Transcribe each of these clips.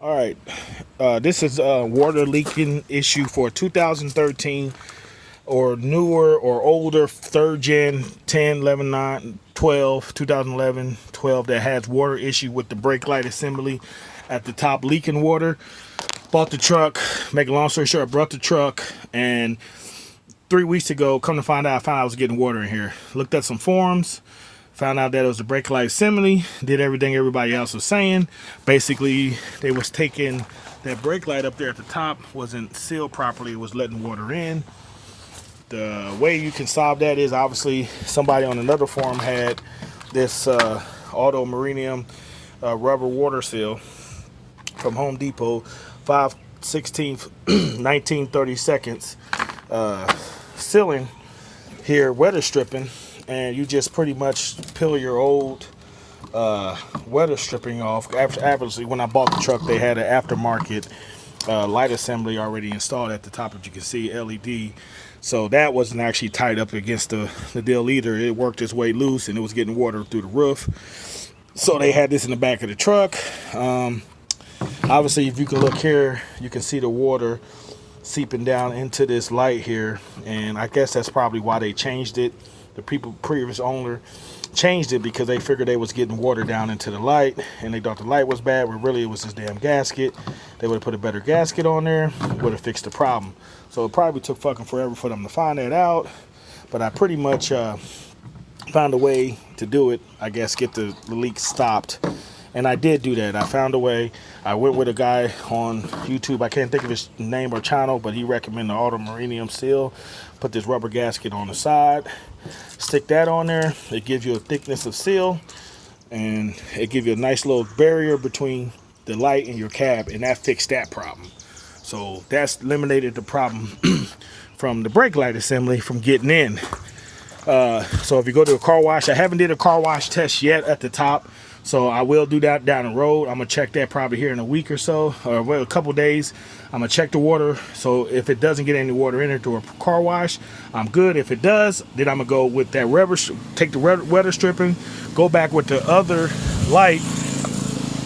All right, this is a water leaking issue for 2013 or newer or older third gen 10, 11, 9, 12, 2011, 12 that has water issue with the brake light assembly at the top leaking water. Bought the truck, make a long story short, I brought the truck, and 3 weeks ago, come to find out, I found out I was getting water in here. Looked at some forums, found out that it was the brake light assembly, did everything everybody else was saying. Basically, they was taking that brake light up there at the top, wasn't sealed properly, it was letting water in. The way you can solve that is obviously somebody on another forum had this auto marinium rubber water seal from Home Depot, 5/16, 19/32 sealing here, weather stripping, and you just pretty much peel your old weather stripping off. Obviously, when I bought the truck, they had an aftermarket light assembly already installed at the top, as you can see, LED. So that wasn't actually tied up against the deal either. It worked its way loose, and it was getting water through the roof. So they had this in the back of the truck. Obviously, if you can look here, you can see the water seeping down into this light here, and I guess that's probably why they changed it. The previous owner changed it because they figured they was getting water down into the light, and they thought the light was bad, but really it was this damn gasket. They would have put a better gasket on there, would have fixed the problem. So it probably took fucking forever for them to find that out, but I pretty much found a way to do it, I guess, get the leak stopped. And I did do that. I found a way. I went with a guy on YouTube. I can't think of his name or channel, but he recommended the auto marinium seal. Put this rubber gasket on the side. Stick that on there. It gives you a thickness of seal. And it gives you a nice little barrier between the light and your cab. And that fixed that problem. So that's eliminated the problem from the brake light assembly from getting in. So if you go to a car wash, I haven't did a car wash test yet at the top. So I will do that down the road. I'm going to check that probably here in a week or so, or well, a couple days. I'm going to check the water. So if it doesn't get any water in it through a car wash, I'm good. If it does, then I'm going to go with that rubber, take the weather stripping, go back with the other light,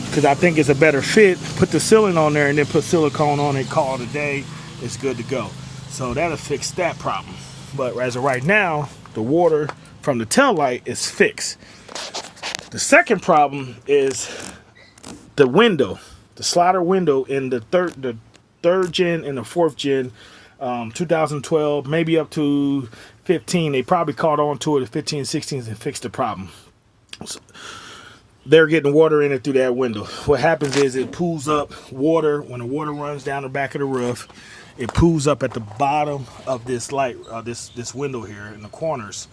because I think it's a better fit. Put the sealing on there and then put silicone on it, call it a day. It's good to go. So that'll fix that problem. But as of right now, the water from the tail light is fixed. The second problem is the window, the slider window in the third gen and the fourth gen, 2012, maybe up to 15. They probably caught on to it at 15, 16s and fixed the problem. So they're getting water in it through that window. What happens is it pools up water. When the water runs down the back of the roof, it pools up at the bottom of this light, this window here in the corners.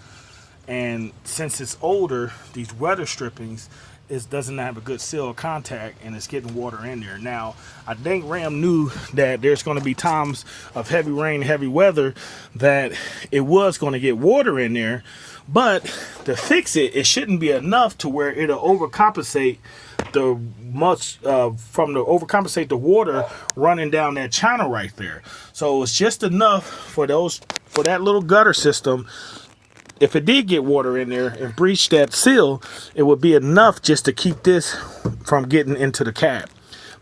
And since it's older, these weather strippings doesn't have a good seal of contact, and it's getting water in there. Now, I think Ram knew that there's going to be times of heavy rain, heavy weather, that it was going to get water in there. But to fix it, it shouldn't be enough to where it'll overcompensate overcompensate the water running down that channel right there. So it's just enough for that little gutter system. If it did get water in there and breach that seal, it would be enough just to keep this from getting into the cab.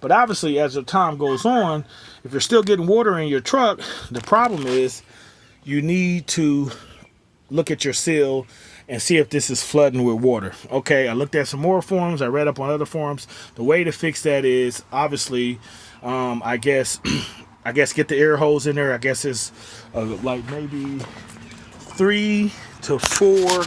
But obviously, as the time goes on, if you're still getting water in your truck, the problem is you need to look at your seal and see if this is flooding with water. Okay, I looked at some more forums. I read up on other forums. The way to fix that is obviously, I guess get the air hose in there. I guess it's like maybe 3 to 4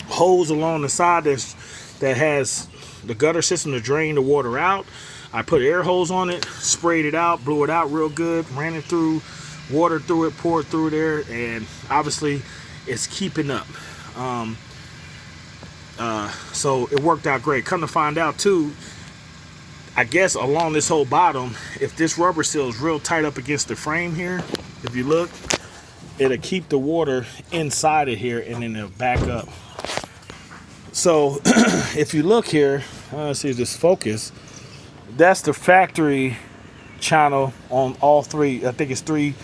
holes along the side that has the gutter system to drain the water out. I put air hose on it, sprayed it out, blew it out real good, ran it through, water through it, poured through there, and obviously it's keeping up. So it worked out great. Come to find out too, I guess along this whole bottom, if this rubber seal is real tight up against the frame here, if you look, it'll keep the water inside of here and then it'll back up. So if you look here, let's see this focus. That's the factory channel on all three. I think it's 3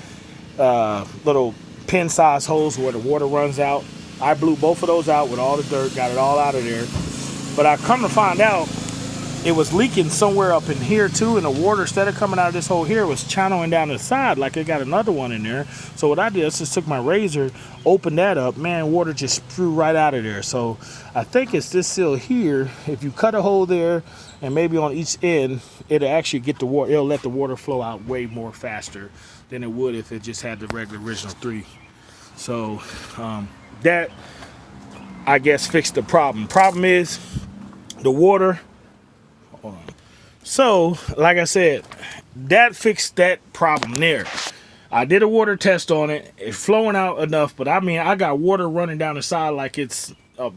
little pin size holes where the water runs out. I blew both of those out with all the dirt, got it all out of there. But I come to find out it was leaking somewhere up in here too, and the water, instead of coming out of this hole here, was channeling down the side like it got another one in there. So what I did is just took my razor, opened that up, man, water just flew right out of there. So I think it's this seal here. If you cut a hole there and maybe on each end, it'll actually get the water, it'll let the water flow out way more faster than it would if it just had the regular original 3. So that, I guess, fixed the problem. Problem is the water. Hold on. So, like I said, that fixed that problem there. I did a water test on it. It's flowing out enough, but I mean, I got water running down the side like it's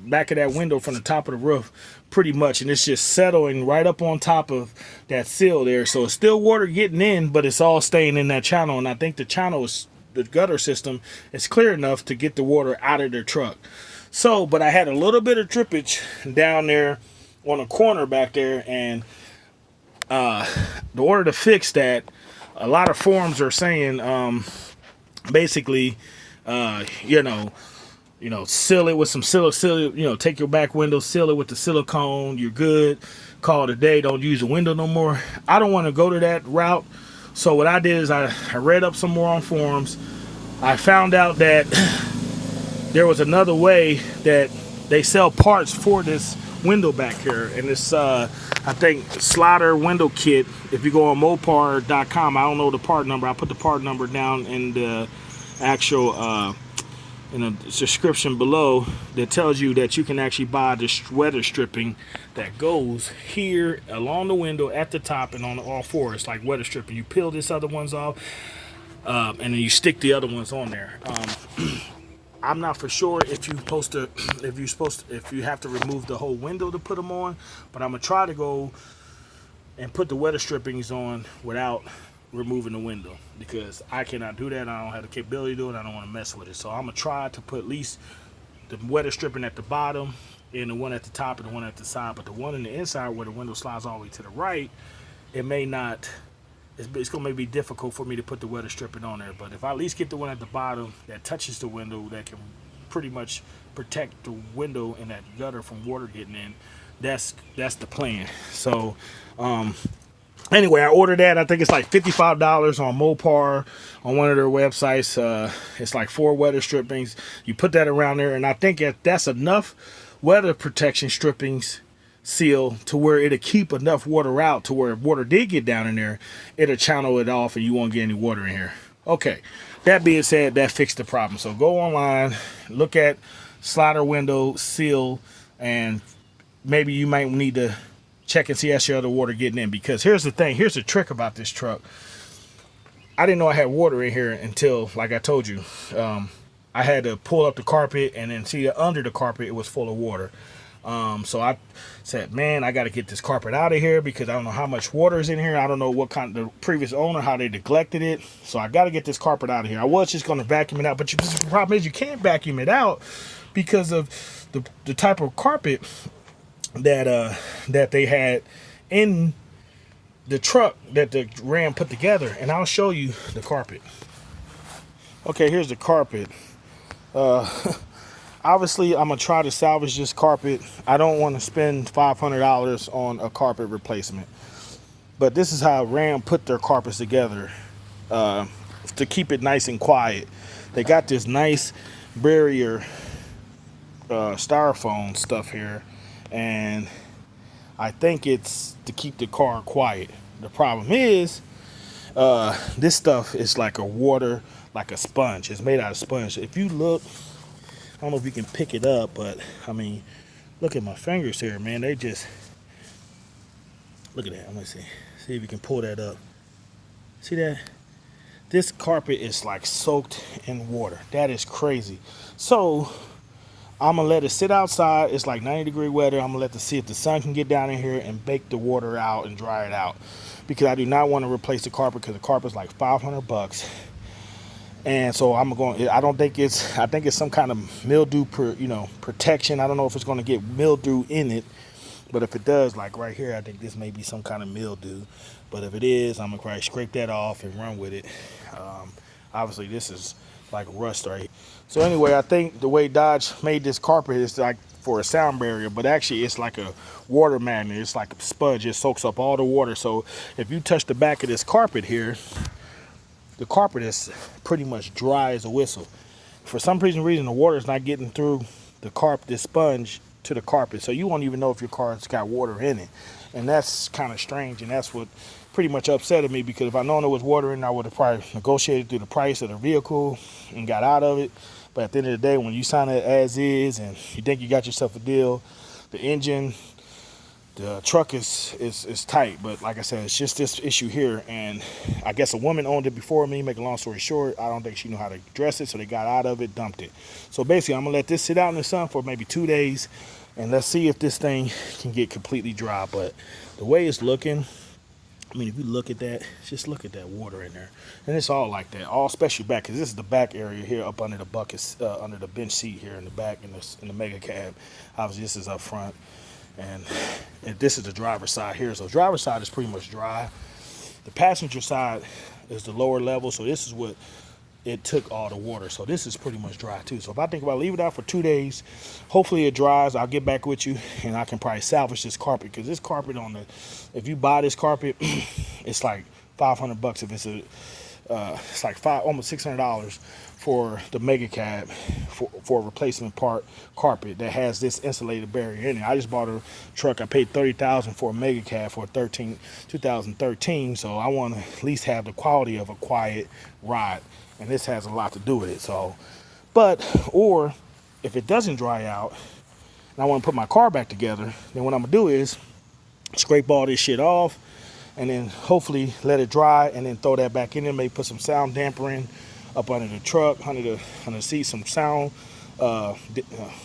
back of that window from the top of the roof, pretty much, and it's just settling right up on top of that seal there. So it's still water getting in, but it's all staying in that channel, and I think the channel is, the gutter system is clear enough to get the water out of their truck. So, but I had a little bit of drippage down there on a corner back there, and the order to fix that, a lot of forums are saying basically seal it with some silicone, take your back window, seal it with the silicone, you're good, call it a day, don't use the window no more. I don't want to go to that route. So what I did is I read up some more on forums. I found out that there was another way that they sell parts for this window back here, and it's I think slider window kit. If you go on Mopar.com, I don't know the part number, I put the part number down in the actual in the description below, that tells you that you can actually buy the weather stripping that goes here along the window at the top and on all fours, like weather stripping. You peel this other ones off and then you stick the other ones on there. I'm not for sure if you have to remove the whole window to put them on, but I'm gonna try to go and put the weather strippings on without removing the window, because I cannot do that. I don't have the capability to do it. I don't want to mess with it. So I'm gonna try to put at least the weather stripping at the bottom and the one at the top and the one at the side, but the one on the inside where the window slides all the way to the right, it may not, it's gonna be difficult for me to put the weather stripping on there. But if I at least get the one at the bottom that touches the window, that can pretty much protect the window and that gutter from water getting in, that's the plan. So anyway, I ordered that. I think it's like $55 on Mopar on one of their websites. It's like 4 weather strippings. You put that around there, and I think that's enough weather protection strippings seal to where it'll keep enough water out to where if water did get down in there, it'll channel it off and you won't get any water in here. Okay, that being said, that fixed the problem. So go online, look at slider window seal, and maybe you might need to check and see that's your other water getting in. Because here's the thing, here's the trick about this truck. I didn't know I had water in here until, like I told you, I had to pull up the carpet and then see under the carpet it was full of water. So I said, man, I got to get this carpet out of here because I don't know how much water is in here. I don't know what kind of the previous owner, how they neglected it. So I got to get this carpet out of here. I was just going to vacuum it out, but the problem is you can't vacuum it out because of the type of carpet that they had in the truck that the Ram put together. And I'll show you the carpet. Okay, here's the carpet. Obviously, I'm going to try to salvage this carpet. I don't want to spend $500 on a carpet replacement. But this is how Ram put their carpets together to keep it nice and quiet. They got this nice barrier styrofoam stuff here. And I think it's to keep the car quiet. The problem is this stuff is like a water, like a sponge. It's made out of sponge. If you look, I don't know if you can pick it up, but I mean, look at my fingers here, man. They just, look at that. Let me see if you can pull that up. See that? This carpet is like soaked in water. That is crazy. So I'm gonna let it sit outside. It's like 90-degree weather. I'm gonna see if the sun can get down in here and bake the water out and dry it out, because I do not want to replace the carpet, because the carpet's like $500. And so I'm going, I think it's some kind of mildew protection. I don't know if it's going to get mildew in it, but if it does, like right here, I think this may be some kind of mildew. But if it is, I'm gonna probably scrape that off and run with it. Obviously this is like rust right here. So anyway, I think the way Dodge made this carpet is like for a sound barrier, but actually it's like a water magnet. It's like a sponge. It soaks up all the water. So if you touch the back of this carpet here, the carpet is pretty much dry as a whistle. For some reason, the water is not getting through the carpet, this sponge, to the carpet. So you won't even know if your car's got water in it. And that's kind of strange. And that's what pretty much upset me, because if I known there was water in it, I would have probably negotiated through the price of the vehicle and got out of it. But at the end of the day, when you sign it as is and you think you got yourself a deal, the engine, the truck is tight. But like I said, it's just this issue here. And I guess a woman owned it before me. Make a long story short, I don't think she knew how to address it, so they got out of it, dumped it. So basically, I'm gonna let this sit out in the sun for maybe 2 days, and let's see if this thing can get completely dry. But the way it's looking, I mean, if you look at that, just look at that water in there. And it's all like that, all especially back, because this is the back area here up under the buckets, under the bench seat here in the back in the mega cab. Obviously, this is up front. And this is the driver's side here. So driver's side is pretty much dry. The passenger side is the lower level. So this is what it took all the water. So this is pretty much dry too. So if I think about leave it out for 2 days, hopefully it dries. I'll get back with you and I can probably salvage this carpet, because this carpet if you buy this carpet, it's like $500 if it's it's like almost $600 for the mega cab for a replacement part carpet that has this insulated barrier in it. I just bought a truck. I paid $30,000 for a mega cab for 2013. So I want to at least have the quality of a quiet ride, and this has a lot to do with it. So, or if it doesn't dry out and I want to put my car back together, then what I'm gonna do is scrape all this shit off, and then hopefully let it dry, and then throw that back in there. Maybe put some sound dampening up under the truck, under the seat, some sound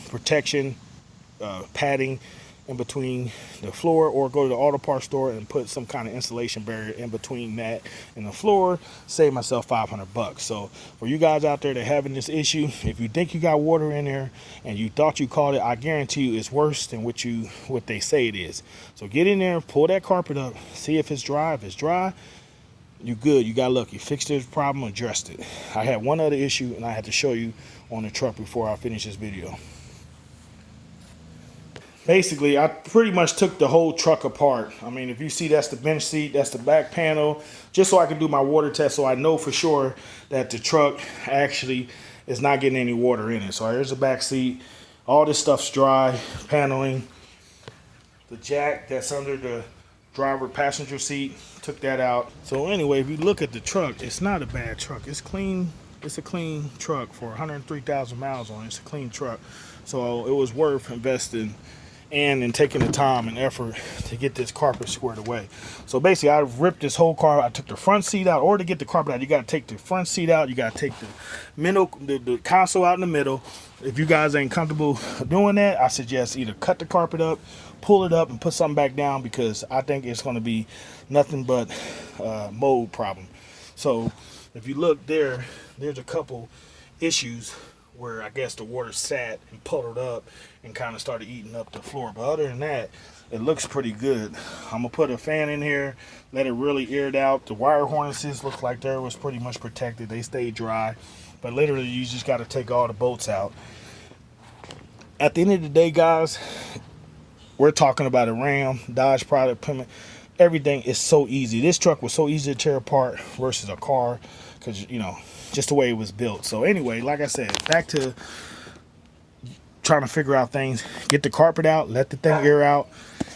protection, padding in between the floor, or go to the auto parts store and put some kind of insulation barrier in between that and the floor. Save myself $500. So for you guys out there that having this issue, if you think you got water in there and you thought you caught it, I guarantee you it's worse than what they say it is. So get in there, pull that carpet up, see if it's dry. If it's dry, you good, you got lucky. Fixed this problem, addressed it. I had one other issue, and I had to show you on the truck before I finish this video. Basically, I pretty much took the whole truck apart. I mean, if you see, that's the bench seat, that's the back panel, just so I can do my water test, so I know for sure that the truck actually is not getting any water in it. So here's the back seat. All this stuff's dry, paneling. The jack that's under the driver passenger seat, took that out. So anyway, if you look at the truck, it's not a bad truck. It's clean. It's a clean truck for 103,000 miles on it. It's a clean truck. So it was worth investing and taking the time and effort to get this carpet squared away. So basically, I ripped this whole car. I took the front seat out. Or to get the carpet out, you got to take the front seat out. You got to take the middle, the console out in the middle. If you guys ain't comfortable doing that, I suggest either cut the carpet up, pull it up, and put something back down, because I think it's going to be nothing but mold problem. So if you look there, there's a couple issues where I guess the water sat and puddled up and kind of started eating up the floor. But other than that, it looks pretty good. I'm gonna put a fan in here, let it really air it out. The wire harnesses look like they was pretty much protected. They stayed dry, but literally you just got to take all the bolts out. At the end of the day, guys, we're talking about a Ram, Dodge product, Plymouth. Everything is so easy. This truck was so easy to tear apart versus a car, because, you know, just the way it was built. So anyway, like I said, back to trying to figure out things. Get the carpet out, let the thing air out,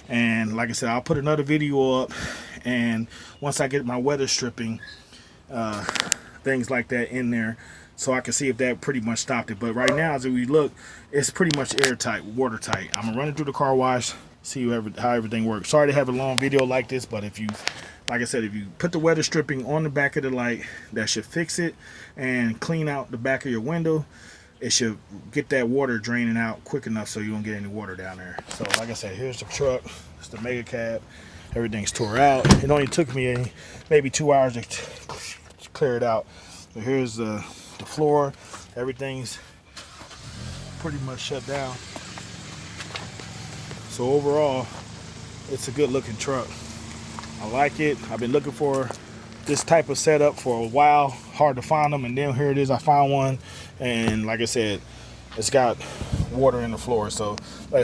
and like I said, I'll put another video up, and once I get my weather stripping, things like that in there, so I can see if that pretty much stopped it. But right now, as we look, it's pretty much airtight, watertight. I'm gonna run it through the car wash, see how everything works. Sorry to have a long video like this, but if you, like I said, if you put the weather stripping on the back of the light, that should fix it and clean out the back of your window. It should get that water draining out quick enough so you don't get any water down there. So like I said, here's the truck. It's the mega cab. Everything's tore out. It only took me maybe 2 hours to clear it out. So here's the floor. Everything's pretty much shut down. So overall, it's a good looking truck. I like it. I've been looking for this type of setup for a while. Hard to find them, and then here it is. I found one, and like I said, it's got water in the floor. So like